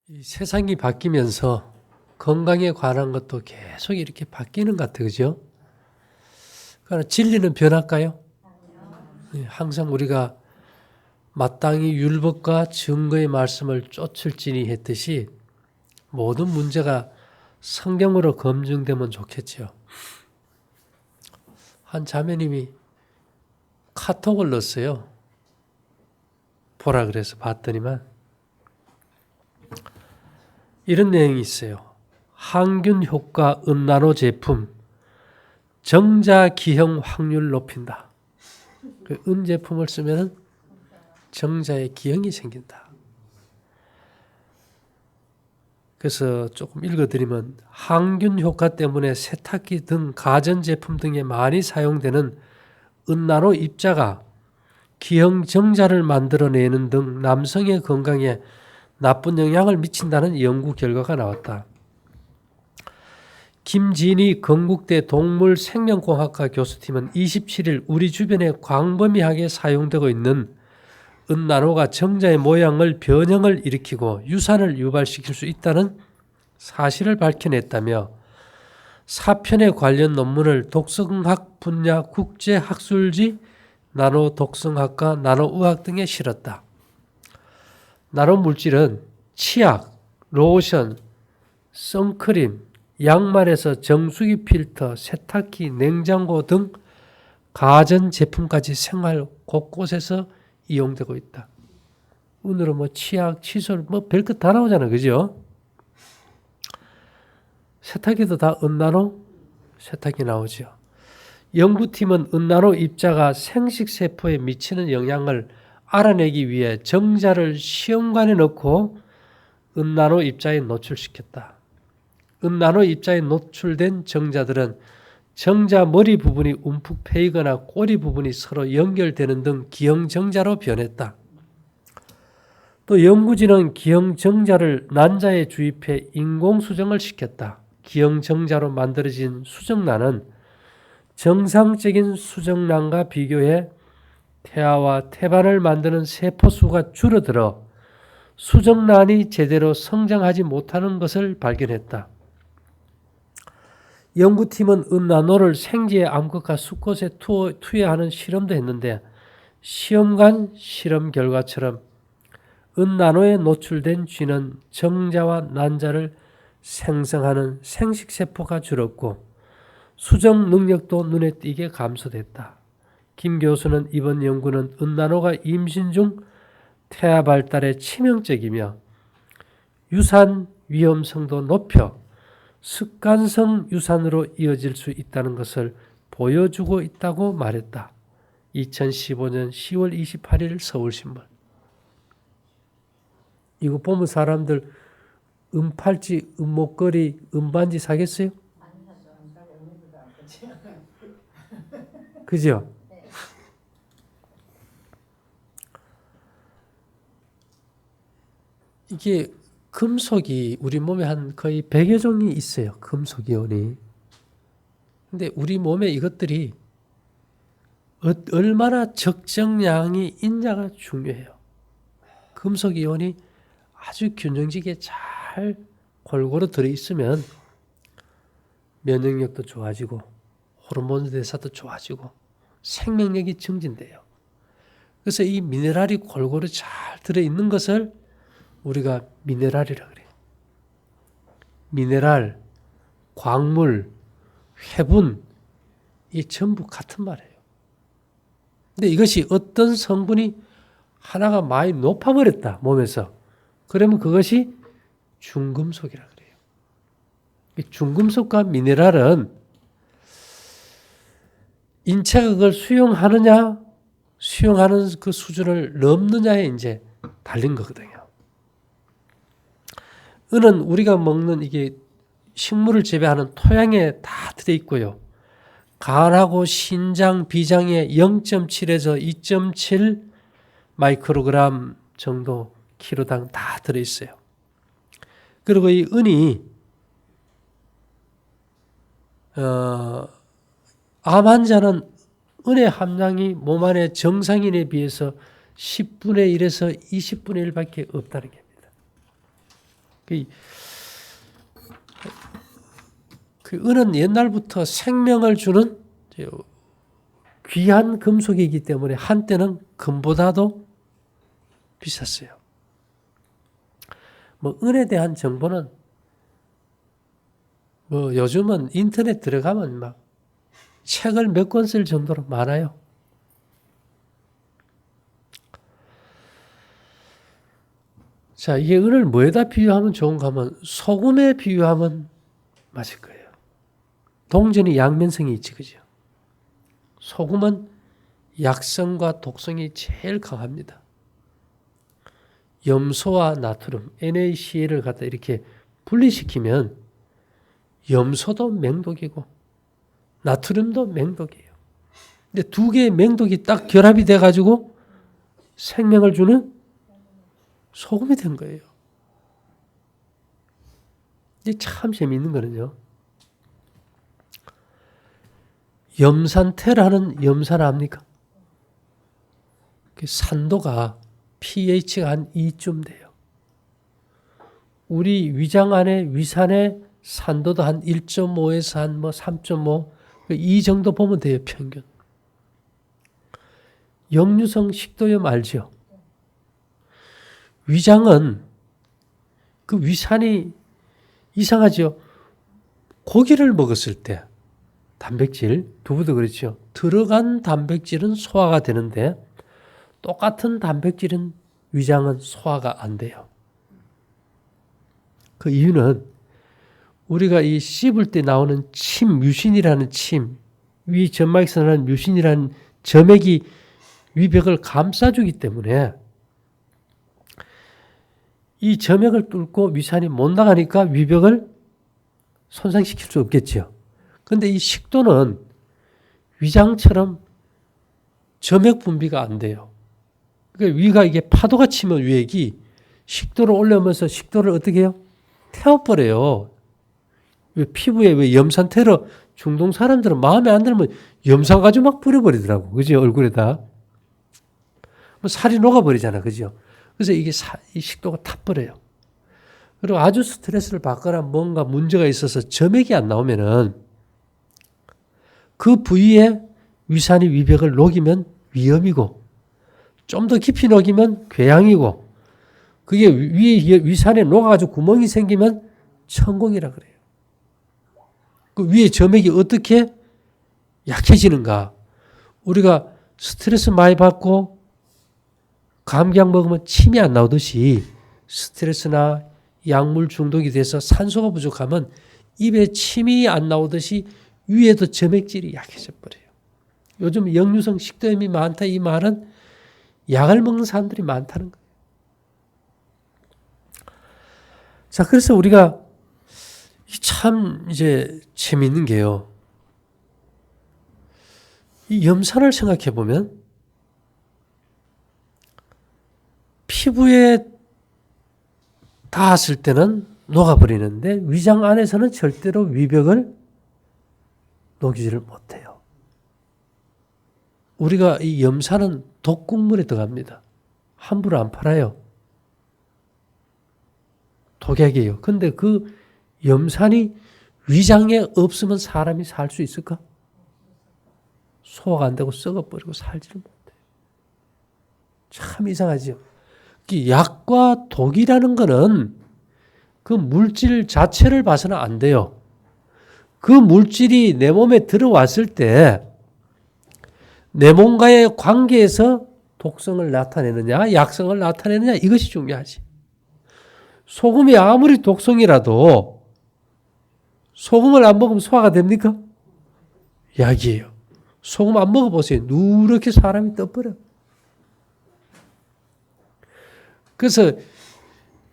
이 세상이 바뀌면서 건강에 관한 것도 계속 이렇게 바뀌는 것 같아요. 그죠? 그러나 진리는 변할까요? 항상 우리가 마땅히 율법과 증거의 말씀을 쫓을지니 했듯이 모든 문제가 성경으로 검증되면 좋겠죠. 한 자매님이 카톡을 넣었어요. 보라 그래서 봤더니만 이런 내용이 있어요. 항균 효과 은나노 제품 정자 기형 확률 높인다. 그 은 제품을 쓰면 정자의 기형이 생긴다. 그래서 조금 읽어드리면 항균 효과 때문에 세탁기 등 가전제품 등에 많이 사용되는 은나노 입자가 기형 정자를 만들어내는 등 남성의 건강에 나쁜 영향을 미친다는 연구 결과가 나왔다. 김진희 건국대 동물생명공학과 교수팀은 27일 우리 주변에 광범위하게 사용되고 있는 은나노가 정자의 모양을 변형을 일으키고 유산을 유발시킬 수 있다는 사실을 밝혀냈다며 사편에 관련 논문을 독성학 분야 국제학술지 나노독성학과 나노의학 등에 실었다. 나노물질은 치약, 로션, 선크림, 양말에서 정수기 필터, 세탁기, 냉장고 등 가전제품까지 생활 곳곳에서 이용되고 있다. 오늘은 뭐 치약, 칫솔 뭐 별것 다 나오잖아요. 그죠? 세탁기도 다 은나노 세탁기 나오죠. 연구팀은 은나노 입자가 생식세포에 미치는 영향을 알아내기 위해 정자를 시험관에 넣고 은나노 입자에 노출시켰다. 은나노 입자에 노출된 정자들은 정자 머리 부분이 움푹 패이거나 꼬리 부분이 서로 연결되는 등 기형 정자로 변했다. 또 연구진은 기형 정자를 난자에 주입해 인공 수정을 시켰다. 기형 정자로 만들어진 수정란은 정상적인 수정란과 비교해 태아와 태반을 만드는 세포 수가 줄어들어 수정란이 제대로 성장하지 못하는 것을 발견했다. 연구팀은 은나노를 생쥐의 암컷과 수컷에 투여하는 실험도 했는데 시험관 실험 결과처럼 은나노에 노출된 쥐는 정자와 난자를 생성하는 생식세포가 줄었고 수정 능력도 눈에 띄게 감소됐다. 김 교수는 이번 연구는 은나노가 임신 중 태아 발달에 치명적이며 유산 위험성도 높여 습관성 유산으로 이어질 수 있다는 것을 보여주고 있다고 말했다. 2015년 10월 28일 서울신문. 이거 보면 사람들 은팔찌, 은목걸이, 은반지 사겠어요? 그죠? 이게 금속이 우리 몸에 한 거의 100여 종이 있어요. 금속 이온이. 근데 우리 몸에 이것들이 얼마나 적정량이 있냐가 중요해요. 금속 이온이 아주 균형지게 잘 골고루 들어있으면 면역력도 좋아지고 호르몬 대사도 좋아지고 생명력이 증진돼요. 그래서 이 미네랄이 골고루 잘 들어있는 것을 우리가 미네랄이라고 그래요. 미네랄, 광물, 회분, 이 전부 같은 말이에요. 근데 이것이 어떤 성분이 하나가 많이 높아버렸다, 몸에서. 그러면 그것이 중금속이라고 그래요. 이 중금속과 미네랄은 인체가 그걸 수용하느냐, 수용하는 그 수준을 넘느냐에 이제 달린 거거든요. 은은 우리가 먹는 이게 식물을 재배하는 토양에 다 들어있고요. 간하고 신장, 비장에 0.7에서 2.7 마이크로그램 정도 키로당 다 들어있어요. 그리고 이 은이 암 환자는 은의 함량이 몸 안에 정상인에 비해서 10분의 1에서 20분의 1밖에 없다는 겁니다. 그 은은 옛날부터 생명을 주는 귀한 금속이기 때문에 한때는 금보다도 비쌌어요. 뭐 은에 대한 정보는 뭐 요즘은 인터넷 들어가면 막 책을 몇 권 쓸 정도로 많아요. 자, 이게 은을 뭐에다 비유하면 좋은가 하면 소금에 비유하면 맞을 거예요. 동전이 양면성이 있지, 그죠? 소금은 약성과 독성이 제일 강합니다. 염소와 나트륨, NaCl을 갖다 이렇게 분리시키면 염소도 맹독이고 나트륨도 맹독이에요. 근데 두 개의 맹독이 딱 결합이 돼가지고 생명을 주는 소금이 된 거예요. 이게 참 재미있는 거는요. 염산태라는 염산 압니까? 산도가 pH가 한 2쯤 돼요. 우리 위장 안에 위산의 산도도 한 1.5에서 한 3.5, 이 정도 보면 돼요, 평균. 역류성 식도염 알죠? 위장은 그 위산이 이상하죠? 고기를 먹었을 때 단백질, 두부도 그렇죠. 들어간 단백질은 소화가 되는데 똑같은 단백질은 위장은 소화가 안 돼요. 그 이유는 우리가 이 씹을 때 나오는 침, 뮤신이라는 침, 위 점막에서 나는 뮤신이라는 점액이 위벽을 감싸주기 때문에 이 점액을 뚫고 위산이 못 나가니까 위벽을 손상시킬 수 없겠죠. 그런데 이 식도는 위장처럼 점액 분비가 안 돼요. 그러니까 위가 이게 파도가 치면 위액이 식도로 올라오면서 식도를 어떻게 해요? 태워버려요. 왜 피부에 왜 염산 테러 중동 사람들은 마음에 안 들면 염산 가지고 막 뿌려버리더라고. 그죠? 얼굴에다. 뭐 살이 녹아버리잖아. 그죠? 그래서 이게 이 식도가 타버려요. 그리고 아주 스트레스를 받거나 뭔가 문제가 있어서 점액이 안 나오면은 그 부위에 위산이 위벽을 녹이면 위염이고 좀 더 깊이 녹이면 궤양이고 그게 위산에 녹아가지고 구멍이 생기면 천공이라 그래요. 그 위에 점액이 어떻게 약해지는가? 우리가 스트레스 많이 받고 감기약 먹으면 침이 안 나오듯이 스트레스나 약물 중독이 돼서 산소가 부족하면 입에 침이 안 나오듯이 위에도 점액질이 약해져 버려요. 요즘 역류성 식도염이 많다 이 말은 약을 먹는 사람들이 많다는 거예요. 자, 그래서 우리가 참 이제 재미있는 게요. 이 염산을 생각해 보면 피부에 닿았을 때는 녹아버리는데 위장 안에서는 절대로 위벽을 녹이지를 못해요. 우리가 이 염산은 독극물에 들어갑니다. 함부로 안 팔아요. 독약이에요. 근데 그 염산이 위장에 없으면 사람이 살 수 있을까? 소화가 안 되고 썩어버리고 살지를 못해요. 참 이상하죠. 약과 독이라는 거는 그 물질 자체를 봐서는 안 돼요. 그 물질이 내 몸에 들어왔을 때 내 몸과의 관계에서 독성을 나타내느냐, 약성을 나타내느냐 이것이 중요하지. 소금이 아무리 독성이라도 소금을 안 먹으면 소화가 됩니까? 약이에요. 소금 안 먹어보세요. 누렇게 사람이 떠버려. 그래서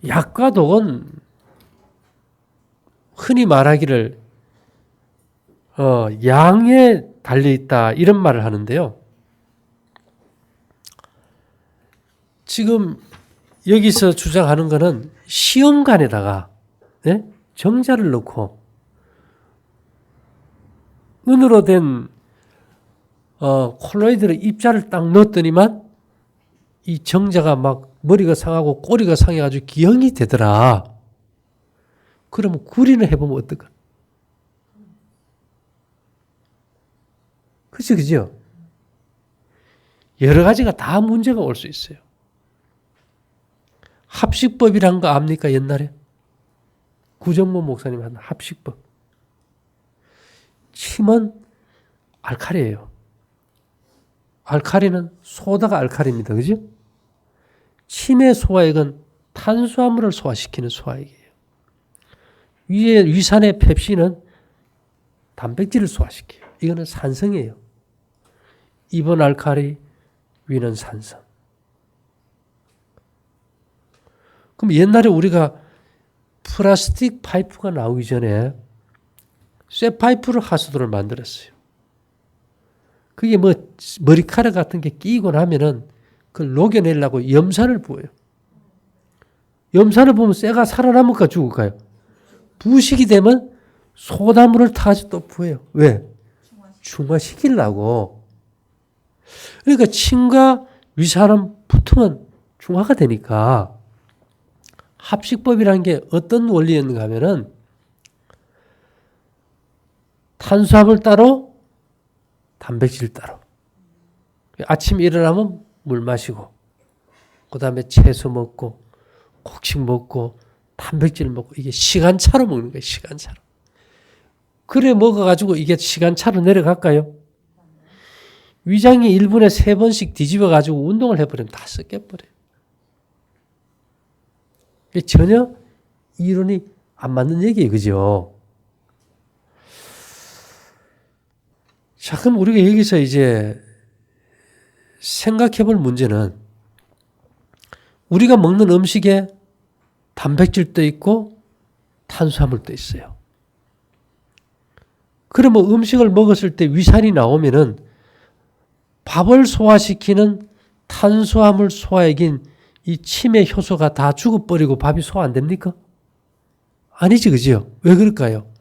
약과 독은 흔히 말하기를 양에 달려있다 이런 말을 하는데요. 지금 여기서 주장하는 것은 시험관에다가 정자를 넣고 은으로 된 콜로이드를 입자를 딱 넣었더니만 이 정자가 막 머리가 상하고 꼬리가 상해가지고 기형이 되더라. 그러면 구리는 해보면 어떨까? 그죠? 여러 가지가 다 문제가 올 수 있어요. 합식법이란 거 압니까? 옛날에? 구정모 목사님 한 합식법. 침은 알칼리예요. 알칼리는 소다가 알칼리입니다. 그죠? 침의 소화액은 탄수화물을 소화시키는 소화액이에요. 위에 위산의 펩신은 단백질을 소화시켜요. 이거는 산성이에요. 입은 알칼리, 위는 산성. 그럼 옛날에 우리가 플라스틱 파이프가 나오기 전에 쇠 파이프로 하수도를 만들었어요. 그게 뭐 머리카락 같은 게 끼고 나면은 그걸 녹여내려고 염산을 부어요. 염산을 부으면 쇠가 살아남을까 죽을까요? 부식이 되면 소다물을 타가지고 또 부어요. 왜? 중화시키려고. 그러니까 침과 위산은 붙으면 중화가 되니까 합식법이라는 게 어떤 원리였는가 하면은 탄수화물 따로 단백질 따로. 아침에 일어나면 물 마시고 그 다음에 채소 먹고 곡식 먹고 단백질 먹고 이게 시간차로 먹는 거예요. 시간차로. 그래 먹어가지고 이게 시간차로 내려갈까요? 위장이 1분에 3번씩 뒤집어가지고 운동을 해버리면 다 섞여버려요. 전혀 이론이 안 맞는 얘기예요. 그죠? 자, 그럼 우리가 여기서 이제 생각해 볼 문제는 우리가 먹는 음식에 단백질도 있고 탄수화물도 있어요. 그러면 음식을 먹었을 때 위산이 나오면은 밥을 소화시키는 탄수화물 소화액인 이 침의 효소가 다 죽어버리고 밥이 소화 안 됩니까? 아니지, 그죠? 왜 그럴까요?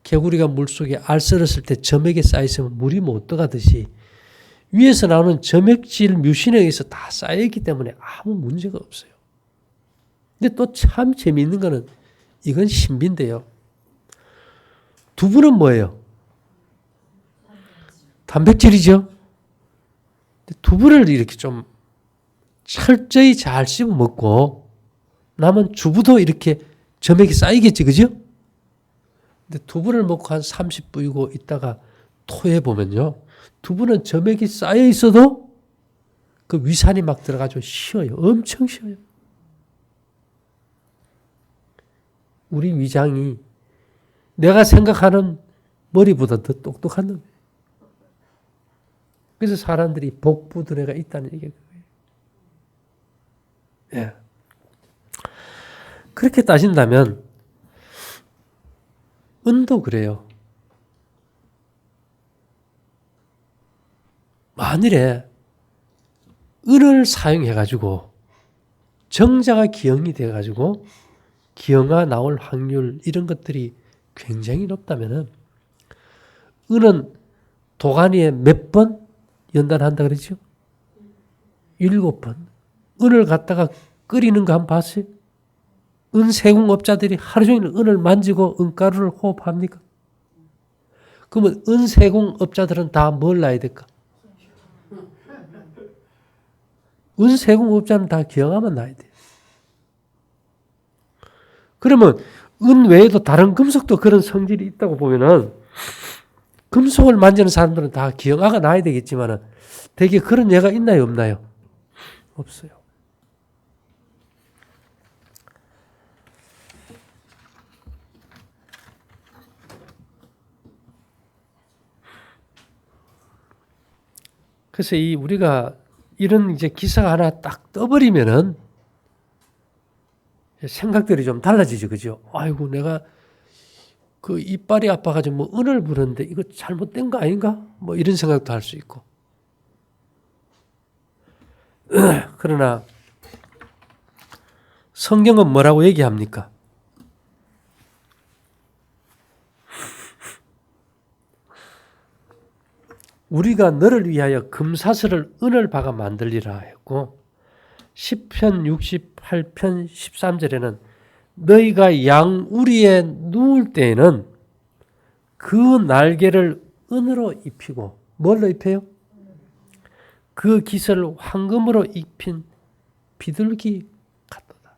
개구리가 물속에 알 썰었을 때 점액에 쌓여있으면 물이 못 들어가듯이 위에서 나오는 점액질 뮤신에 의해서 다 쌓여있기 때문에 아무 문제가 없어요. 근데 또 참 재미있는 거는 이건 신비인데요. 두부는 뭐예요? 단백질이죠. 두부를 이렇게 좀 철저히 잘 씹어 먹고 남은 주부도 이렇게 점액이 쌓이겠지, 그죠? 근데 두부를 먹고 한 30분이고 있다가 토해 보면요. 두부는 점액이 쌓여 있어도 그 위산이 막 들어가지고 쉬어요. 엄청 쉬어요. 우리 위장이 내가 생각하는 머리보다 더 똑똑한 놈이에요. 그래서 사람들이 복부두뇌가 있다는 얘기예요. 예. 그렇게 따진다면 은도 그래요. 만일에 은을 사용해가지고 정자가 기형이 돼가지고 기형아 나올 확률 이런 것들이 굉장히 높다면은 은은 도가니에 몇 번 연단한다 그러죠? 7번. 은을 갖다가 끓이는 거 한번 봤어요? 은세공업자들이 하루 종일 은을 만지고 은가루를 호흡합니까? 그러면 은세공업자들은 다 뭘 놔야 될까? 은세공업자는 다 기형아만 놔야 돼요. 그러면 은 외에도 다른 금속도 그런 성질이 있다고 보면은 금속을 만지는 사람들은 다 기형아가 나야 되겠지만은 되게 그런 예가 있나요, 없나요? 없어요. 그래서 우리가 이런 이제 기사가 하나 딱 떠버리면은 생각들이 좀 달라지죠, 그죠? 아이고, 내가 그 이빨이 아파가지고 뭐 은을 부르는데 이거 잘못된 거 아닌가? 뭐 이런 생각도 할 수 있고. 그러나 성경은 뭐라고 얘기합니까? 우리가 너를 위하여 금사슬을 은을 박아 만들리라 했고 시편 68편 13절에는 너희가 양우리에 누울 때에는 그 날개를 은으로 입히고 뭘로 입혀요? 그 깃을 황금으로 입힌 비둘기 같도다.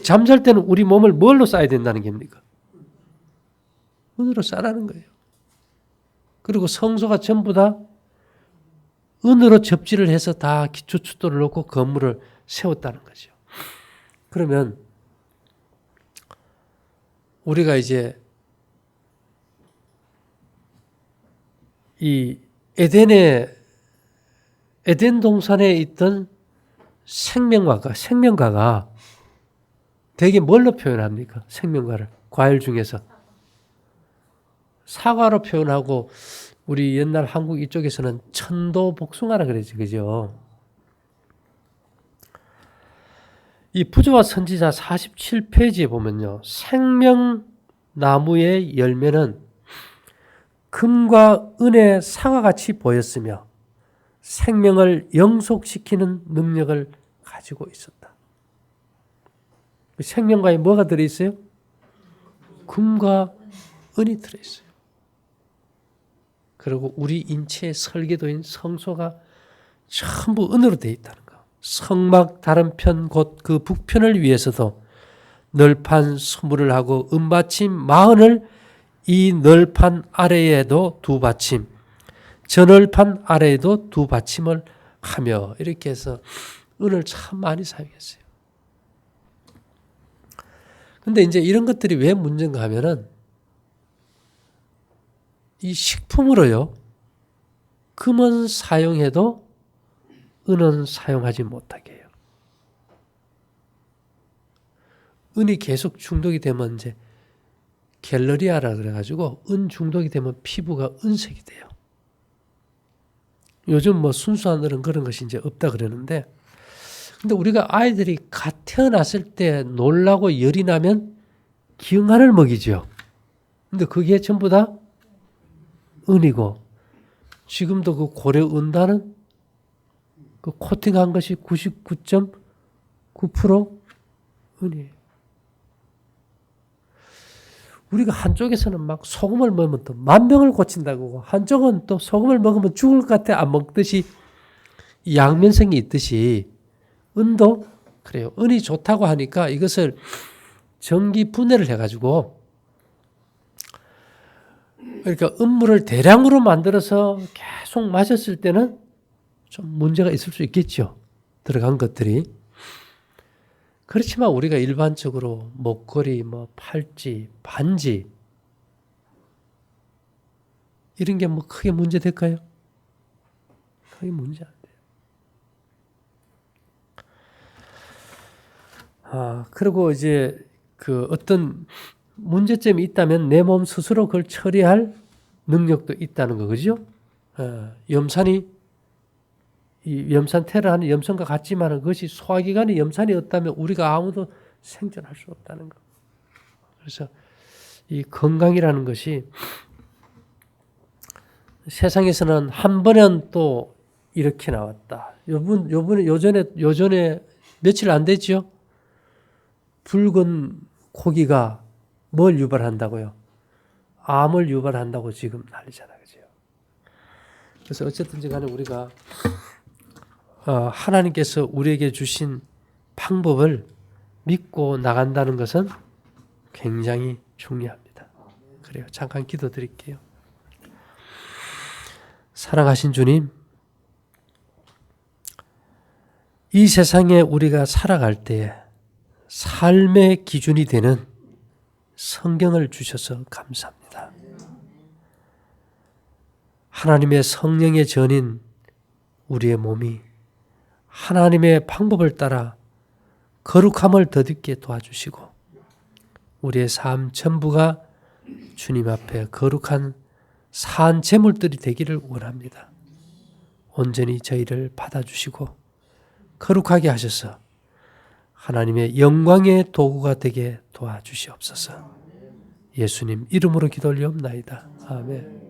잠잘 때는 우리 몸을 뭘로 싸야 된다는 겁니까? 은으로 싸라는 거예요. 그리고 성소가 전부 다 은으로 접지를 해서 다 기초축도를 놓고 건물을 세웠다는 거죠. 그러면 우리가 이제 이 에덴 동산에 있던 생명과가 되게 뭘로 표현합니까? 생명과를 과일 중에서 사과로 표현하고 우리 옛날 한국 이쪽에서는 천도복숭아라 그러지, 그죠? 이 부조와 선지자 47페이지에 보면요, 생명나무의 열매는 금과 은의 사과같이 보였으며 생명을 영속시키는 능력을 가지고 있었다. 생명과에 뭐가 들어있어요? 금과 은이 들어있어요. 그리고 우리 인체의 설계도인 성소가 전부 은으로 되어 있다는 거. 성막 다른 편 곧 그 북편을 위해서도 널판 20을 하고 은받침 40을 이 널판 아래에도 2받침, 저 널판 아래에도 2받침을 하며 이렇게 해서 은을 참 많이 사용했어요. 근데 이제 이런 것들이 왜 문제인가 하면은 이 식품으로요, 금은 사용해도 은은 사용하지 못하게 해요. 은이 계속 중독이 되면 이제 갤러리아라 그래가지고 은 중독이 되면 피부가 은색이 돼요. 요즘 뭐 순수한 은은 그런 것이 이제 없다 그러는데, 근데 우리가 아이들이 갓 태어났을 때 놀라고 열이 나면 기응알을 먹이죠. 근데 그게 전부 다 은이고, 지금도 그 고려 은단은 그 코팅한 것이 99.9% 은이에요. 우리가 한쪽에서는 막 소금을 먹으면 또 만병을 고친다고, 한쪽은 또 소금을 먹으면 죽을 것 같아 안 먹듯이 양면성이 있듯이 은도 그래요. 은이 좋다고 하니까 이것을 전기 분해를 해가지고, 그러니까 은물을 대량으로 만들어서 계속 마셨을 때는 좀 문제가 있을 수 있겠죠. 들어간 것들이. 그렇지만 우리가 일반적으로 목걸이, 뭐 팔찌, 반지 이런 게 뭐 크게 문제 될까요? 크게 문제 안 돼요. 그리고 이제 그 어떤 문제점이 있다면 내 몸 스스로 그걸 처리할 능력도 있다는 거, 그죠? 염산이 이 염산태를 하는 염산과 같지만 그것이 소화기관에 염산이 없다면 우리가 아무도 생존할 수 없다는 거. 그래서 이 건강이라는 것이 세상에서는 한 번은 또 이렇게 나왔다. 요전에 며칠 안 됐죠? 붉은 고기가 뭘 유발한다고요? 암을 유발한다고 지금 난리잖아요. 그죠? 그래서 어쨌든지 간에 우리가 하나님께서 우리에게 주신 방법을 믿고 나간다는 것은 굉장히 중요합니다. 그래요. 잠깐 기도드릴게요. 사랑하신 주님, 이 세상에 우리가 살아갈 때에 삶의 기준이 되는 성경을 주셔서 감사합니다. 하나님의 성령의 전인 우리의 몸이 하나님의 방법을 따라 거룩함을 덧입게 도와주시고 우리의 삶 전부가 주님 앞에 거룩한 산 제물들이 되기를 원합니다. 온전히 저희를 받아주시고 거룩하게 하셔서 하나님의 영광의 도구가 되게 도와주시옵소서. 예수님 이름으로 기도 올리옵나이다. 아멘.